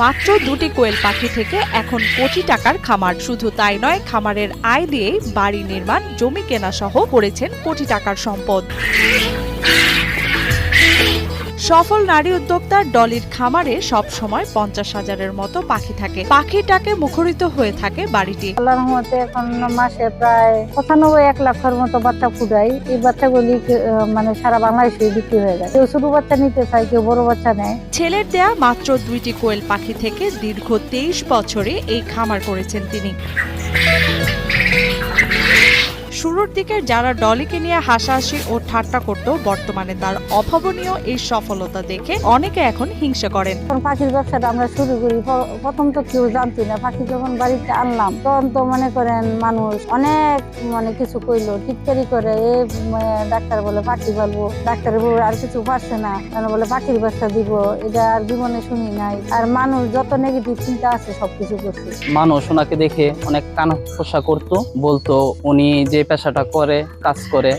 মাত্র দুটি কোয়েল পাখি থেকে এখন কোটি টাকার খামার। শুধু তাই নয়, খামারের আয় দিয়েই বাড়ি নির্মাণ, জমি কেনা সহ করেছেন কোটি টাকার সম্পদ। সফল নারী উদ্যোক্তা ডলির খামারে সব সময় 50,000-এর মতো পাখি থাকে। পাখিটাকে মুখরিত হয়ে থাকে বাড়িটি। আল্লাহর রহমতে এখন মাসে প্রায় 95-1 লাখের মতো বাচ্চা ফুটাই। এই বাচ্চাগুলি মানে সারা বাংলাদেশে বিক্রি হয়ে যায়। কেউ ছোট বাচ্চা নিতে চায়, কেউ বড় বাচ্চা নেয়। ছেলের দেয়া মাত্র 2টি কোয়েল পাখি থেকে দীর্ঘ 23 বছরে এই খামার করেছেন তিনি। শুরুর দিকে যারা ডলিকে নিয়ে হাসাহাসি ও ঠাট্টা করত, বর্তমানে তার অভাবনীয় এই সফলতা দেখে অনেকে এখন হিংসা করেন। পাখির ব্যবসাটা আমরা শুরু করি, প্রথম তো কেউ জানতো না। পাখি যখন বাড়িতে আনলাম তখন তো মনে করেন মানুষ অনেক কিছু কইলো, টিটকারি করে। ডাক্তার বলে পাখি পালবো, ডাক্তারের বউ আর কিছু পারছে না, বলে পাখির ব্যবসা দিব। এটা আর জীবনে শুনি নাই। আর মানুষ যত নেগেটিভ চিন্তা আছে সবকিছু করছে। মানুষ ওনাকে দেখে অনেক কানা খোসা করতো, বলতো উনি যে পেশাটা করে, কাজ করে